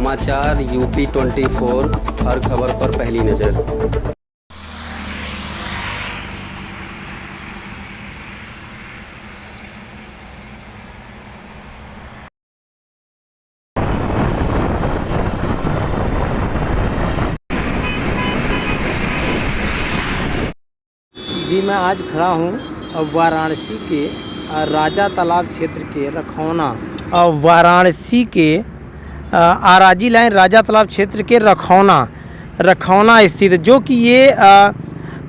समाचार यूपी 24, हर खबर पर पहली नज़र। जी, मैं आज खड़ा हूँ वाराणसी के राजा तालाब क्षेत्र के रखौना, वाराणसी के आराजी लाइन राजा तालाब क्षेत्र के रखौना स्थित, जो कि ये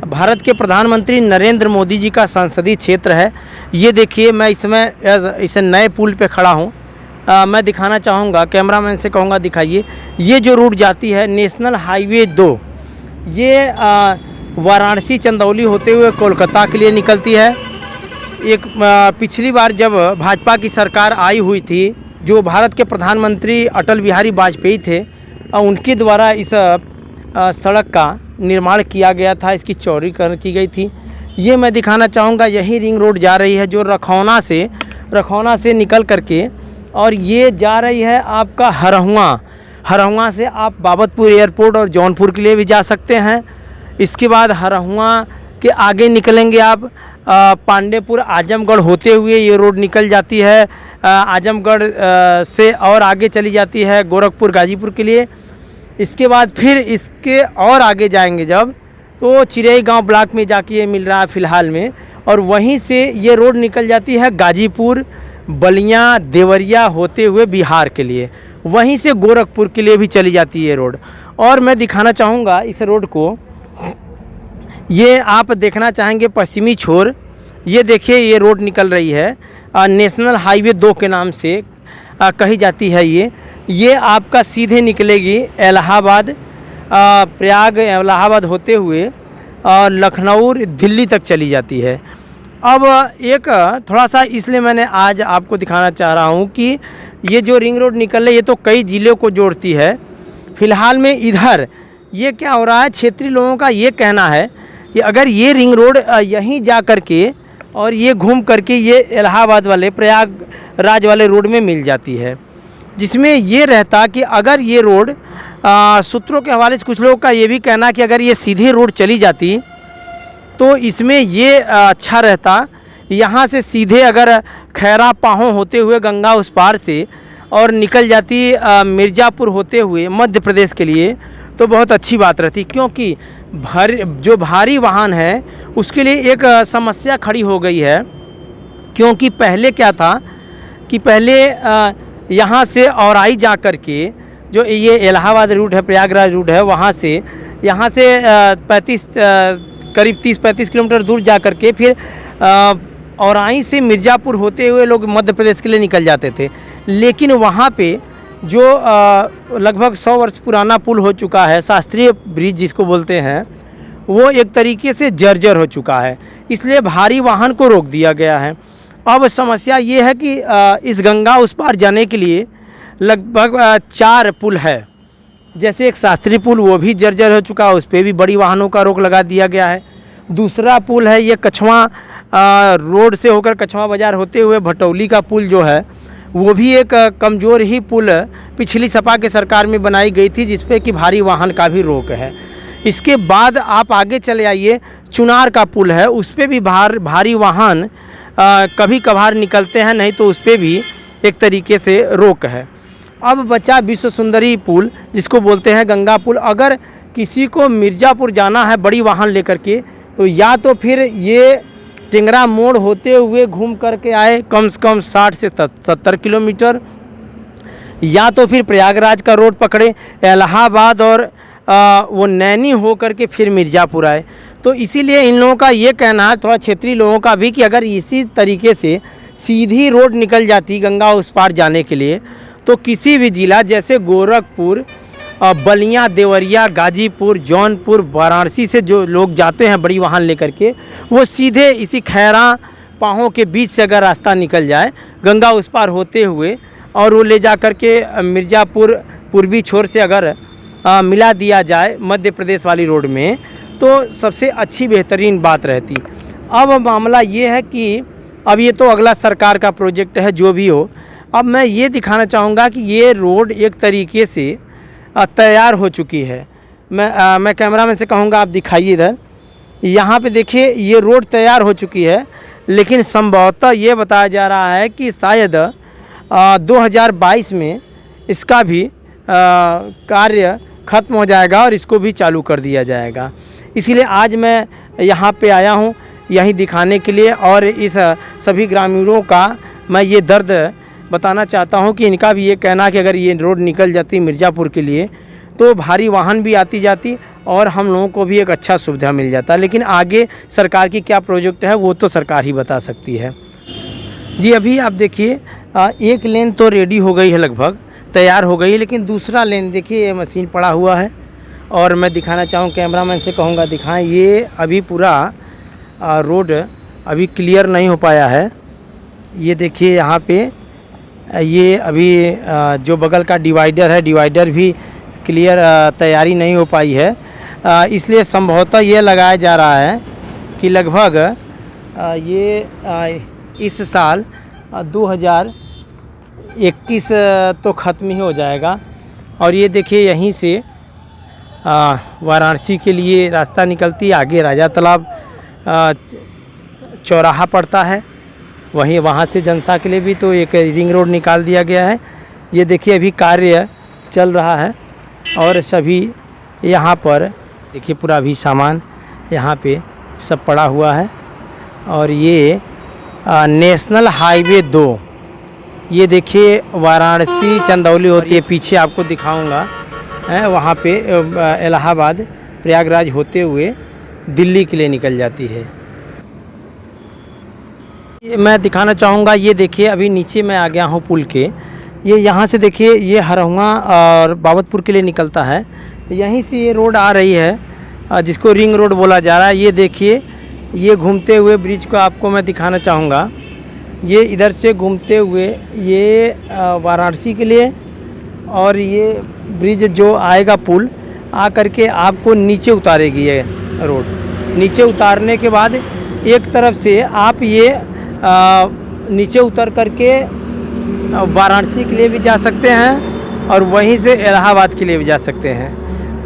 भारत के प्रधानमंत्री नरेंद्र मोदी जी का संसदीय क्षेत्र है। ये देखिए, मैं इस नए पुल पे खड़ा हूँ। मैं दिखाना चाहूँगा, कैमरामैन से कहूँगा दिखाइए। ये जो रूट जाती है नेशनल हाईवे 2, ये वाराणसी चंदौली होते हुए कोलकाता के लिए निकलती है। एक पिछली बार जब भाजपा की सरकार आई हुई थी, जो भारत के प्रधानमंत्री अटल बिहारी वाजपेयी थे, उनके द्वारा इस सड़क का निर्माण किया गया था, इसकी चौड़ीकरण की गई थी। ये मैं दिखाना चाहूँगा, यही रिंग रोड जा रही है जो रखौना से निकल करके, और ये जा रही है आपका हरहुआ से आप बाबतपुर एयरपोर्ट और जौनपुर के लिए भी जा सकते हैं। इसके बाद हरहुआ के आगे निकलेंगे आप पांडेपुर आजमगढ़ होते हुए ये रोड निकल जाती है। आजमगढ़ से और आगे चली जाती है गोरखपुर गाजीपुर के लिए। इसके बाद फिर इसके और आगे जाएंगे जब, तो चिरई गांव ब्लॉक में जाके ये मिल रहा है फ़िलहाल में, और वहीं से ये रोड निकल जाती है गाजीपुर, बलिया, देवरिया होते हुए बिहार के लिए। वहीं से गोरखपुर के लिए भी चली जाती है ये रोड। और मैं दिखाना चाहूँगा इस रोड को, ये आप देखना चाहेंगे पश्चिमी छोर, ये देखिए ये रोड निकल रही है नेशनल हाईवे 2 के नाम से कही जाती है। ये आपका सीधे निकलेगी इलाहाबाद, प्रयाग इलाहाबाद होते हुए लखनऊ दिल्ली तक चली जाती है। अब एक थोड़ा सा इसलिए मैंने आज आपको दिखाना चाह रहा हूँ कि ये जो रिंग रोड निकल रही है, ये तो कई ज़िलों को जोड़ती है। फ़िलहाल में इधर ये क्या हो रहा है, क्षेत्रीय लोगों का ये कहना है कि अगर ये रिंग रोड यहीं जा कर के और ये घूम करके ये इलाहाबाद वाले प्रयागराज वाले रोड में मिल जाती है, जिसमें ये रहता कि अगर ये रोड सूत्रों के हवाले से कुछ लोगों का ये भी कहना कि अगर ये सीधे रोड चली जाती तो इसमें ये अच्छा रहता। यहाँ से सीधे अगर खैरा पाहों होते हुए गंगा उस पार से और निकल जाती मिर्ज़ापुर होते हुए मध्य प्रदेश के लिए, तो बहुत अच्छी बात रहती। क्योंकि जो भारी वाहन है उसके लिए एक समस्या खड़ी हो गई है। क्योंकि पहले क्या था कि पहले यहाँ से औराई जा कर के, जो ये इलाहाबाद रूट है, प्रयागराज रूट है, वहाँ से यहाँ से करीब 30-35 किलोमीटर दूर जा कर के फिर औराई से मिर्ज़ापुर होते हुए लोग मध्य प्रदेश के लिए निकल जाते थे। लेकिन वहाँ पे जो लगभग 100 वर्ष पुराना पुल हो चुका है, शास्त्रीय ब्रिज जिसको बोलते हैं, वो एक तरीके से जर्जर हो चुका है, इसलिए भारी वाहन को रोक दिया गया है। अब समस्या ये है कि इस गंगा उस पार जाने के लिए लगभग 4 पुल है। जैसे एक शास्त्रीय पुल, वो भी जर्जर हो चुका है, उस पर भी बड़ी वाहनों का रोक लगा दिया गया है। दूसरा पुल है ये कछवा रोड से होकर कछवा बाज़ार होते हुए भटौली का पुल जो है, वो भी एक कमज़ोर ही पुल पिछली सपा के सरकार में बनाई गई थी, जिस पे कि भारी वाहन का भी रोक है। इसके बाद आप आगे चले आइए, चुनार का पुल है, उस पे भी भारी वाहन कभी कभार निकलते हैं, नहीं तो उस पे भी एक तरीके से रोक है। अब बचा विश्व सुंदरी पुल जिसको बोलते हैं गंगा पुल। अगर किसी को मिर्ज़ापुर जाना है बड़ी वाहन लेकर के, तो या तो फिर ये टिंगरा मोड़ होते हुए घूम करके आए कम से कम 60 से 70 किलोमीटर, या तो फिर प्रयागराज का रोड पकड़े इलाहाबाद और वो नैनी हो करके फिर मिर्ज़ापुर आए। तो इसीलिए इन लोगों का ये कहना है, थोड़ा क्षेत्रीय लोगों का भी, कि अगर इसी तरीके से सीधी रोड निकल जाती गंगा उस पार जाने के लिए, तो किसी भी ज़िला जैसे गोरखपुर, बलिया, देवरिया, गाजीपुर, जौनपुर, वाराणसी से जो लोग जाते हैं बड़ी वाहन लेकर के, वो सीधे इसी खैरा पाहों के बीच से अगर रास्ता निकल जाए गंगा उस पार होते हुए, और वो ले जा कर के मिर्ज़ापुर पूर्वी छोर से अगर मिला दिया जाए मध्य प्रदेश वाली रोड में, तो सबसे अच्छी बेहतरीन बात रहती। अब मामला ये है कि अब ये तो अगला सरकार का प्रोजेक्ट है, जो भी हो, अब मैं ये दिखाना चाहूँगा कि ये रोड एक तरीके से तैयार हो चुकी है। मैं कैमरामैन से कहूँगा आप दिखाइए इधर। यहाँ पे देखिए ये रोड तैयार हो चुकी है, लेकिन संभवतः ये बताया जा रहा है कि शायद 2022 में इसका भी कार्य ख़त्म हो जाएगा और इसको भी चालू कर दिया जाएगा। इसीलिए आज मैं यहाँ पे आया हूँ यही दिखाने के लिए, और इस सभी ग्रामीणों का मैं ये दर्द बताना चाहता हूँ कि इनका भी ये कहना कि अगर ये रोड निकल जाती मिर्ज़ापुर के लिए तो भारी वाहन भी आती जाती और हम लोगों को भी एक अच्छा सुविधा मिल जाता। लेकिन आगे सरकार की क्या प्रोजेक्ट है वो तो सरकार ही बता सकती है। जी अभी आप देखिए एक लेन तो रेडी हो गई है, लगभग तैयार हो गई है, लेकिन दूसरा लेन देखिए ये मशीन पड़ा हुआ है। और मैं दिखाना चाहूँ, कैमरामैन से कहूँगा दिखाएं, ये अभी पूरा रोड अभी क्लियर नहीं हो पाया है। ये देखिए यहाँ पे ये अभी जो बगल का डिवाइडर है, डिवाइडर भी क्लियर तैयारी नहीं हो पाई है। इसलिए संभवतः ये लगाया जा रहा है कि लगभग ये इस साल 2021 तो ख़त्म ही हो जाएगा। और ये देखिए यहीं से वाराणसी के लिए रास्ता निकलती है, आगे राजा तालाब चौराहा पड़ता है, वहीं वहाँ से जनता के लिए भी तो एक रिंग रोड निकाल दिया गया है। ये देखिए अभी कार्य चल रहा है और सभी यहाँ पर देखिए पूरा भी सामान यहाँ पे सब पड़ा हुआ है। और ये नेशनल हाईवे 2, ये देखिए वाराणसी चंदौली होती है, पीछे आपको दिखाऊंगा है, वहाँ पे इलाहाबाद प्रयागराज होते हुए दिल्ली के लिए निकल जाती है। ये मैं दिखाना चाहूँगा, ये देखिए अभी नीचे मैं आ गया हूँ पुल के। ये यहाँ से देखिए ये हरहुआ और बाबतपुर के लिए निकलता है, यहीं से ये रोड आ रही है जिसको रिंग रोड बोला जा रहा है। ये देखिए ये घूमते हुए ब्रिज को आपको मैं दिखाना चाहूँगा। ये इधर से घूमते हुए ये वाराणसी के लिए, और ये ब्रिज जो आएगा पुल आ करके आपको नीचे उतारेगी। ये रोड नीचे उतारने के बाद एक तरफ से आप ये नीचे उतर करके वाराणसी के लिए भी जा सकते हैं और वहीं से इलाहाबाद के लिए भी जा सकते हैं।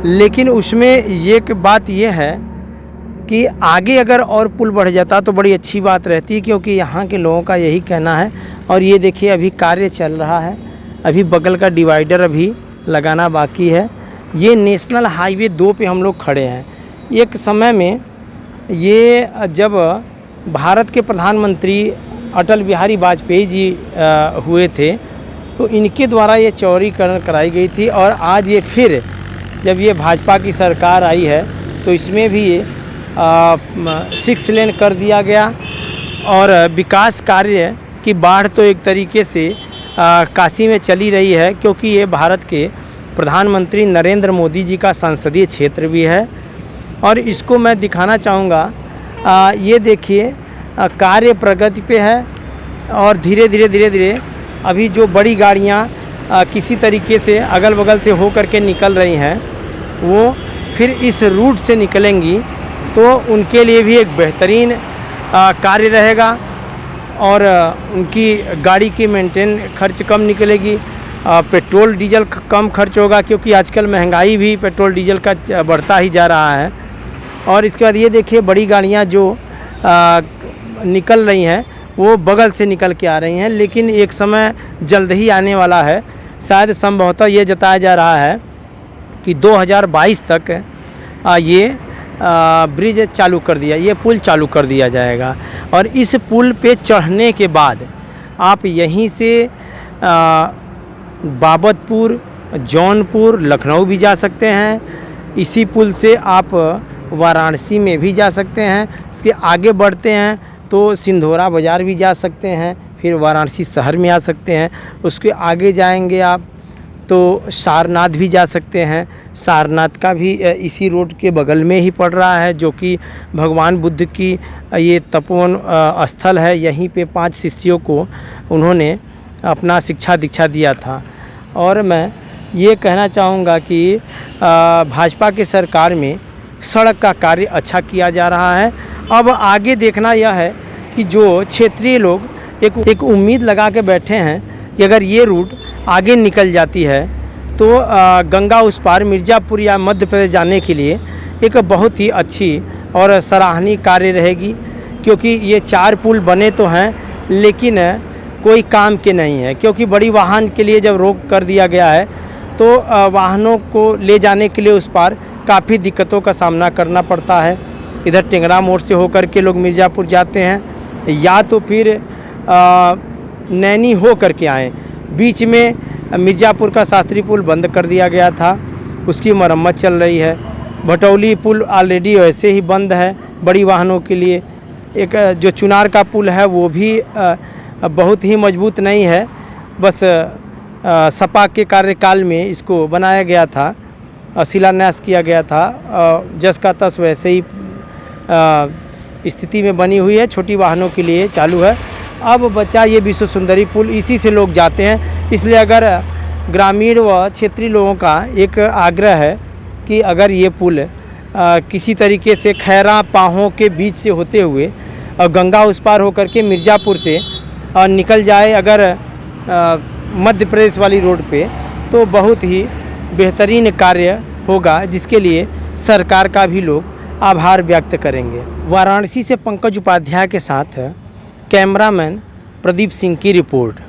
लेकिन उसमें एक बात ये है कि आगे अगर और पुल बढ़ जाता तो बड़ी अच्छी बात रहती, क्योंकि यहाँ के लोगों का यही कहना है। और ये देखिए अभी कार्य चल रहा है, अभी बगल का डिवाइडर अभी लगाना बाकी है। ये नेशनल हाईवे 2 पे हम लोग खड़े हैं। एक समय में ये जब भारत के प्रधानमंत्री अटल बिहारी वाजपेयी जी हुए थे तो इनके द्वारा ये चौड़ीकरण कराई गई थी, और आज ये फिर जब ये भाजपा की सरकार आई है तो इसमें भी 6 लेन कर दिया गया। और विकास कार्य की बाढ़ तो एक तरीके से काशी में चली रही है, क्योंकि ये भारत के प्रधानमंत्री नरेंद्र मोदी जी का संसदीय क्षेत्र भी है। और इसको मैं दिखाना चाहूँगा, ये देखिए कार्य प्रगति पे है, और धीरे धीरे अभी जो बड़ी गाड़ियाँ किसी तरीके से अगल बगल से हो करके निकल रही हैं वो फिर इस रूट से निकलेंगी, तो उनके लिए भी एक बेहतरीन कार्य रहेगा और उनकी गाड़ी की मेंटेन खर्च कम निकलेगी, पेट्रोल डीजल कम खर्च होगा, क्योंकि आजकल महंगाई भी पेट्रोल डीजल का बढ़ता ही जा रहा है। और इसके बाद ये देखिए बड़ी गाड़ियाँ जो निकल रही हैं वो बगल से निकल के आ रही हैं, लेकिन एक समय जल्द ही आने वाला है। शायद संभवतः ये जताया जा रहा है कि 2022 तक ये ब्रिज चालू कर दिया, ये पुल चालू कर दिया जाएगा। और इस पुल पे चढ़ने के बाद आप यहीं से बाबतपुर, जौनपुर, लखनऊ भी जा सकते हैं। इसी पुल से आप वाराणसी में भी जा सकते हैं। इसके आगे बढ़ते हैं तो सिंधोरा बाज़ार भी जा सकते हैं, फिर वाराणसी शहर में आ सकते हैं। उसके आगे जाएंगे आप तो सारनाथ भी जा सकते हैं। सारनाथ का भी इसी रोड के बगल में ही पड़ रहा है, जो कि भगवान बुद्ध की ये तपोवन स्थल है। यहीं पे 5 शिष्यों को उन्होंने अपना शिक्षा दीक्षा दिया था। और मैं ये कहना चाहूँगा कि भाजपा की सरकार में सड़क का कार्य अच्छा किया जा रहा है। अब आगे देखना यह है कि जो क्षेत्रीय लोग एक उम्मीद लगा के बैठे हैं कि अगर ये रूट आगे निकल जाती है तो गंगा उस पार मिर्ज़ापुर या मध्य प्रदेश जाने के लिए एक बहुत ही अच्छी और सराहनीय कार्य रहेगी, क्योंकि ये 4 पुल बने तो हैं लेकिन कोई काम के नहीं है, क्योंकि बड़ी वाहन के लिए जब रोक कर दिया गया है तो वाहनों को ले जाने के लिए उस पार काफ़ी दिक्कतों का सामना करना पड़ता है। इधर टेंगरा मोड़ से होकर के लोग मिर्ज़ापुर जाते हैं या तो फिर नैनी हो कर के आएँ। बीच में मिर्ज़ापुर का शास्त्री पुल बंद कर दिया गया था, उसकी मरम्मत चल रही है। भटौली पुल ऑलरेडी वैसे ही बंद है बड़ी वाहनों के लिए। एक जो चुनार का पुल है वो भी बहुत ही मजबूत नहीं है, बस सपा के कार्यकाल में इसको बनाया गया था, शिलान्यास किया गया था। जस का तस वैसे ही स्थिति में बनी हुई है, छोटी वाहनों के लिए चालू है। अब बचा ये विश्व सुंदरी पुल, इसी से लोग जाते हैं। इसलिए अगर ग्रामीण व क्षेत्रीय लोगों का एक आग्रह है कि अगर ये पुल किसी तरीके से खैरा पाहों के बीच से होते हुए गंगा उस पार होकर के मिर्ज़ापुर से निकल जाए अगर मध्य प्रदेश वाली रोड पे, तो बहुत ही बेहतरीन कार्य होगा, जिसके लिए सरकार का भी लोग आभार व्यक्त करेंगे। वाराणसी से पंकज उपाध्याय के साथ कैमरामैन प्रदीप सिंह की रिपोर्ट।